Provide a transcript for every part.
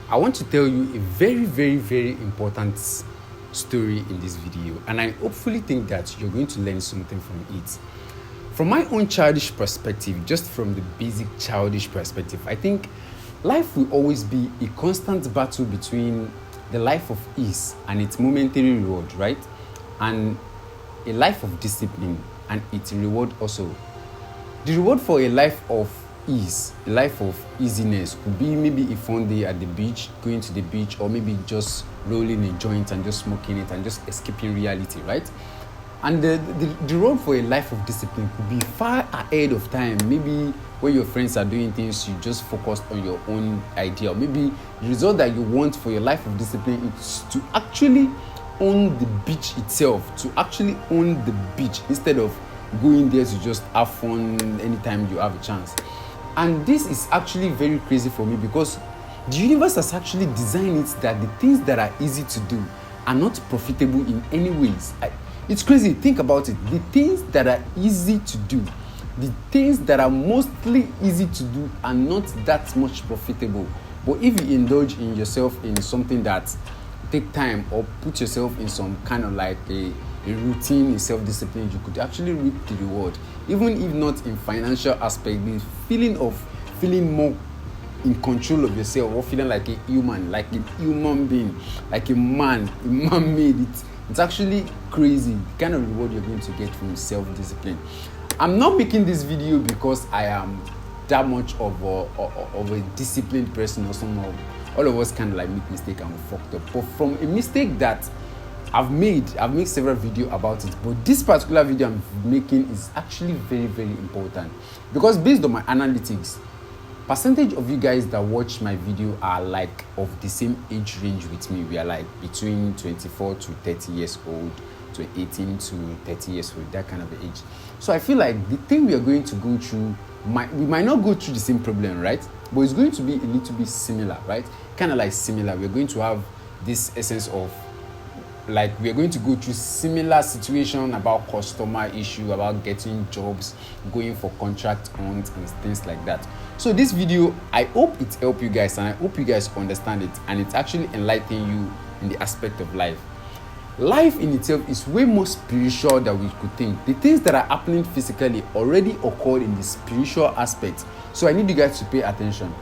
I want to tell you a very, very, very important story in this video, and I hopefully think that you're going to learn something from it. From my own childish perspective, just from the basic childish perspective, I think life will always be a constant battle between the life of ease and its momentary reward, right? And a life of discipline and its reward also. The reward for a life of ease, a life of easiness, could be maybe a fun day at the beach, going to the beach, or maybe just rolling a joint and just smoking it and just escaping reality, right? And the reward for a life of discipline could be far ahead of time. Maybe when your friends are doing things, you just focused on your own idea. Or maybe the result that you want for your life of discipline is to actually own the beach itself, to actually own the beach instead of going there to just have fun anytime you have a chance. And this is actually very crazy for me because the universe has actually designed it that the things that are easy to do are not profitable in any ways. It's crazy. Think about it. The things that are easy to do, the things that are mostly easy to do are not that much profitable. But if you indulge in yourself in something that take time or put yourself in some kind of like a routine, a self-discipline, you could actually reap the reward. Even if not in financial aspect, the feeling of feeling more in control of yourself or feeling like a human being, like a man made it. It's actually crazy the kind of reward you're going to get from self-discipline. I'm not making this video because I am that much of a disciplined person or somehow. All of us kind of like make mistake and we fucked up. But from a mistake that I've made several videos about it. But this particular video I'm making is actually very, very important because based on my analytics, percentage of you guys that watch my video are like of the same age range with me. We are like between 24 to 30 years old to 18 to 30 years old, that kind of age. So I feel like the thing we are going to go through, we might not go through the same problem, right? But it's going to be a little bit similar, right? Kind of like similar. We're going to have this essence of like we're going to go through similar situation about customer issue, about getting jobs, going for contract hunt and things like that. So this video, I hope it help you guys and I hope you guys understand it and it's actually enlightening you in the aspect of life. Life in itself is way more spiritual than we could think. The things that are happening physically already occurred in the spiritual aspect. So I need you guys to pay attention.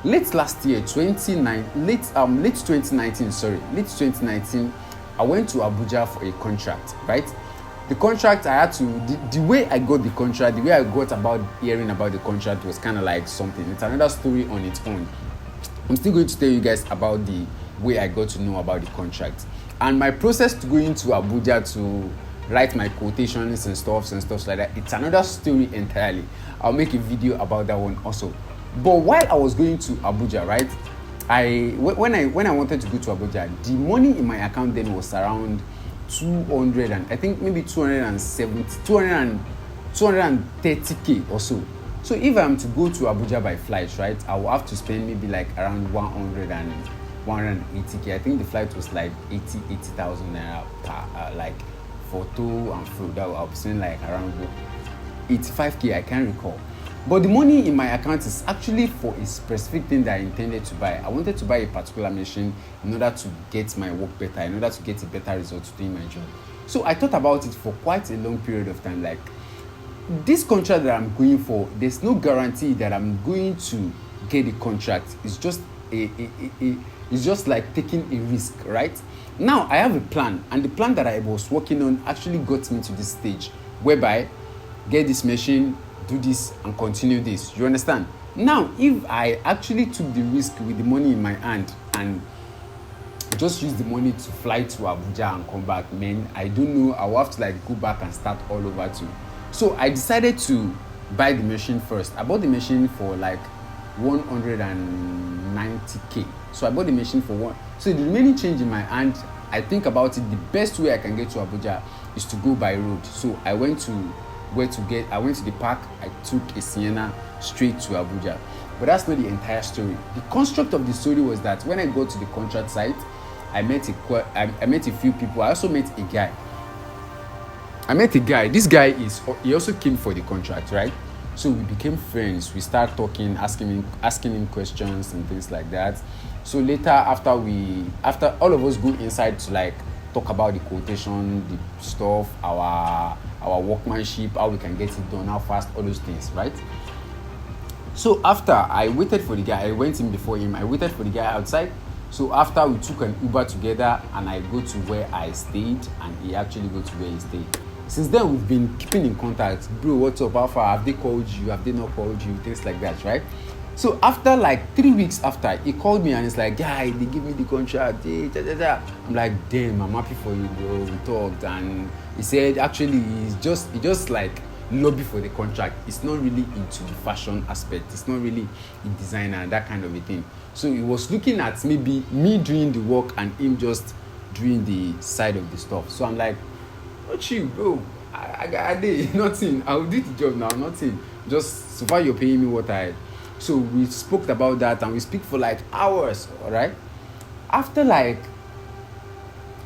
Late 2019, I went to Abuja for a contract, right? The contract I had to, the way I got the contract, the way I got about hearing about the contract was kind of like something. It's another story on its own. I'm still going to tell you guys about the way I got to know about the contract. And my process to going to Abuja to write my quotations and stuff like that, it's another story entirely. I'll make a video about that one also. But while I was going to Abuja, right? When I wanted to go to Abuja, the money in my account then was around 200 and I think maybe 230k or so. So if I'm to go to Abuja by flight, right, I will have to spend maybe like around 180k. I think the flight was like 80,000 naira per like for to and fro. That I'll be spending like around 85k. I can't recall. But the money in my account is actually for a specific thing that I intended to buy. I wanted to buy a particular machine in order to get my work better, in order to get a better result to doing my job. So I thought about it for quite a long period of time. Like this contract that I'm going for, there's no guarantee that I'm going to get a contract. It's just it's just like taking a risk, right? Now I have a plan, and the plan that I was working on actually got me to this stage whereby get this machine, do this and continue this. You understand? Now, if I actually took the risk with the money in my hand and just use the money to fly to Abuja and come back, man, I don't know. I will have to like go back and start all over too. So I decided to buy the machine first. I bought the machine for like 190k. So I bought the machine for one. So the remaining change in my hand, I think about it, the best way I can get to Abuja is to go by road. So I went to the park, I took a Sienna straight to Abuja. But that's not the entire story. The construct of the story was that when I got to the contract site, I met a few people. I also met a guy. This guy he also came for the contract, right? So we became friends. We started talking, asking him questions and things like that. So later, after all of us go inside to like talk about the quotation, the stuff, our workmanship, how we can get it done, how fast, all those things, right? So after I waited for the guy, I went in before him. I waited for the guy outside. So after we took an Uber together, and I go to where I stayed, and he actually go to where he stayed. Since then, we've been keeping in contact. Bro, what's up? How far? Have they called you? Have they not called you? Things like that, right? So after like 3 weeks after, he called me and he's like, guy, they give me the contract. I'm like, damn, I'm happy for you, bro. We talked, and he said actually he just like lobby for the contract. It's not really into the fashion aspect. It's not really a designer, that kind of a thing. So he was looking at maybe me doing the work and him just doing the side of the stuff. So I'm like, not you, bro. I did nothing. I'll do the job now, nothing. Just so far you're paying me what I. So we spoke about that, and we speak for like hours, all right? After like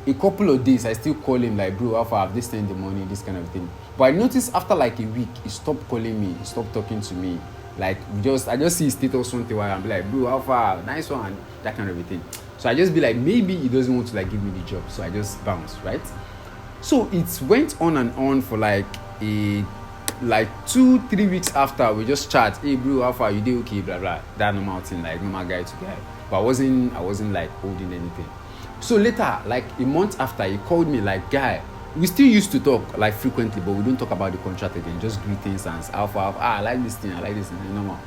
a couple of days, I still call him like, bro, how far have they sent the money, this kind of thing. But I noticed after like a week, he stopped calling me, he stopped talking to me. Like I just see his status once in a while and be like, bro, how far, nice one, that kind of a thing. So I just be like, maybe he doesn't want to like give me the job, so I just bounce, right? So it went on and on for like 2-3 weeks after. We just chat, hey bro, how far, you did okay, blah blah, that normal thing, like normal guy to guy. But I wasn't like holding anything. So later, like a month after, he called me like, guy, we still used to talk like frequently, but we don't talk about the contract again, just greetings and how far, I like this thing, normal.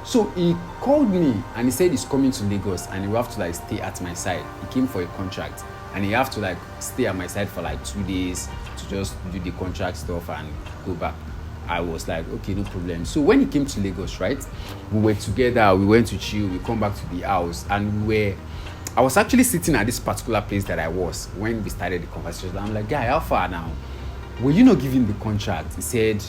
So he called me and he said he's coming to Lagos and he will have to like stay at my side. He came for a contract and he have to like stay at my side for like 2 days to just do the contract stuff and go back. I was like, okay, no problem. So when he came to Lagos, right, we were together, we went to chill, we come back to the house, and I was actually sitting at this particular place that I was when we started the conversation. I'm like, guy, how far now? Were you not giving the contract? He said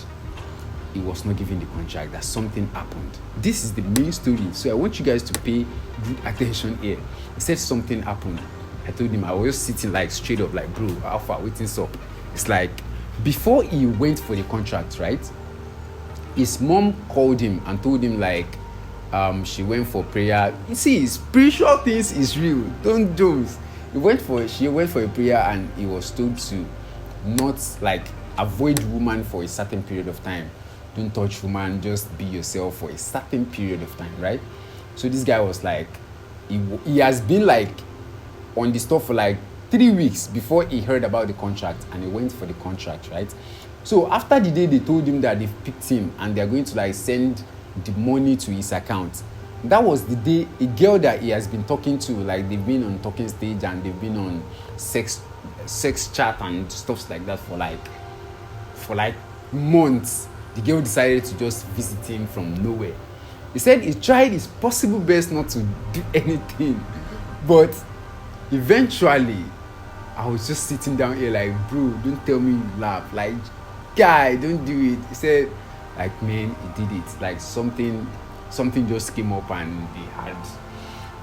he was not giving the contract, that something happened. This is the main story, so I want you guys to pay good attention here. He said something happened. I told him, I was just sitting like straight up like, bro, how far, waiting up. It's like, before he went for the contract, right, his mom called him and told him like, she went for prayer. You see, spiritual things is real. Don't joke. She went for a prayer and he was told to not like avoid woman for a certain period of time. Don't touch woman, just be yourself for a certain period of time, right? So this guy was like, he has been like on the stuff for like 3 weeks before he heard about the contract, and he went for the contract, right? So after the day they told him that they've picked him and they're going to like send the money to his account, that was the day a girl that he has been talking to, like they've been on talking stage and they've been on sex chat and stuff like that for like months. The girl decided to just visit him from nowhere. He said he tried his possible best not to do anything, but eventually I was just sitting down here like, bro, don't tell me you laugh, like, guy, don't do it. He said like, man, he did it, like something just came up and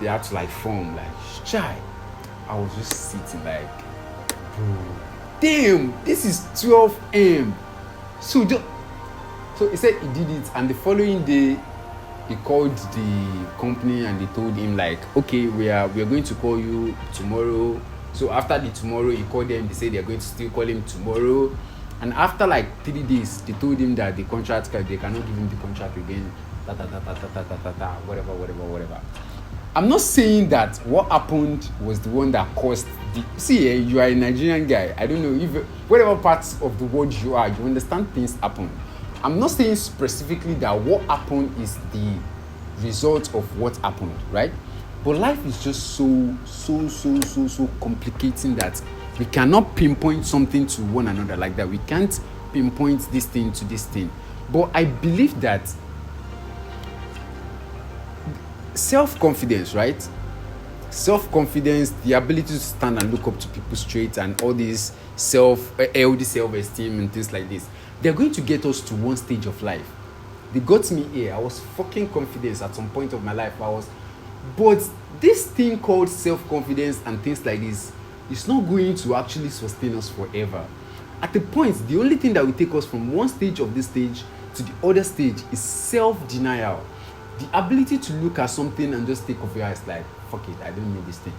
they had to like form like shy. I was just sitting like, bro, damn, this is 12M. So he said he did it, and the following day he called the company and they told him like, okay, we are going to call you tomorrow. So after the tomorrow, he called them, they said they're going to still call him tomorrow. And after like 3 days, they told him that the contract, they cannot give him the contract again, whatever. I'm not saying that what happened was the one that caused see, you are a Nigerian guy. I don't know if whatever parts of the world you are, you understand things happen. I'm not saying specifically that what happened is the result of what happened, right? But life is just so complicating that we cannot pinpoint something to one another like that. We can't pinpoint this thing to this thing. But I believe that self-confidence, right? Self-confidence, the ability to stand and look up to people straight, and all these healthy self-esteem and things like this, they're going to get us to one stage of life. They got me here. I was fucking confident at some point of my life. But this thing called self-confidence and things like this is not going to actually sustain us forever. At the point, the only thing that will take us from one stage of this stage to the other stage is self-denial. The ability to look at something and just take off your eyes like, fuck it, I don't need this thing.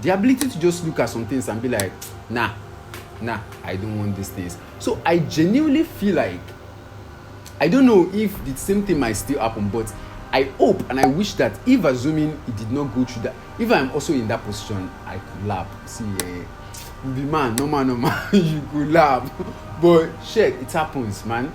The ability to just look at some things and be like, nah, I don't want these things. So I genuinely feel like, I don't know if the same thing might still happen, but I hope and I wish that if assuming it did not go through that, if I'm also in that position, I could laugh. See, be man, no man, you could laugh. But shit, it happens, man.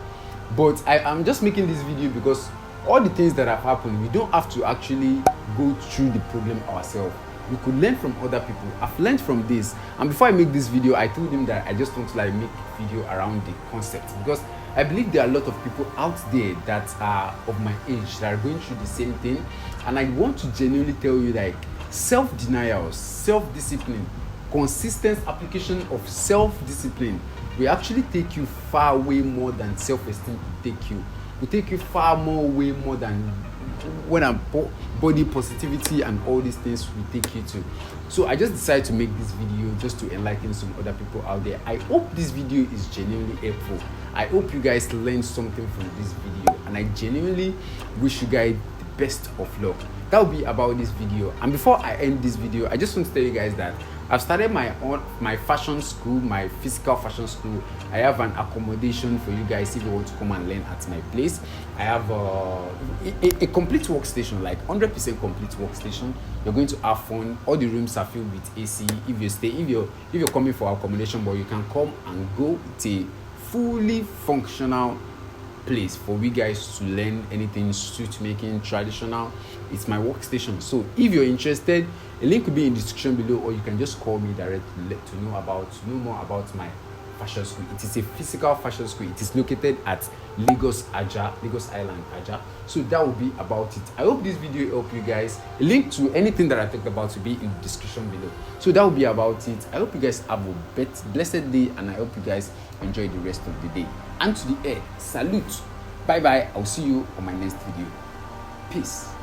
But I'm just making this video because all the things that have happened, we don't have to actually go through the problem ourselves. We could learn from other people. I've learned from this, and before I make this video, I told him that I just want to like make a video around the concept, because I believe there are a lot of people out there that are of my age that are going through the same thing, and I want to genuinely tell you, like, self-denial, self-discipline, consistent application of self-discipline will actually take you far way more than self-esteem will take you. Will take you far more, way more than when body positivity and all these things will take you to. So I just decided to make this video just to enlighten some other people out there. I hope this video is genuinely helpful. I hope you guys learned something from this video, and I genuinely wish you guys the best of luck. That will be about this video. And before I end this video, I just want to tell you guys that I've started my fashion school, my physical fashion school. I have an accommodation for you guys if you want to come and learn at my place. I have a complete workstation, like 100% complete workstation. You're going to have fun. All the rooms are filled with AC. If you're coming for accommodation, but you can come and go. It's a fully functional place for you guys to learn anything suit making, traditional. It's my workstation. So if you're interested, a link will be in the description below, or you can just call me directly to know more about my fashion school. It is a physical fashion school. It is located at Lagos Island, Aja. So that will be about it. I hope this video helped you guys. A link to anything that I talked about will be in the description below. So that will be about it. I hope you guys have a blessed day, and I hope you guys enjoy the rest of the day. And to the air, salute. Bye bye. I'll see you on my next video. Peace.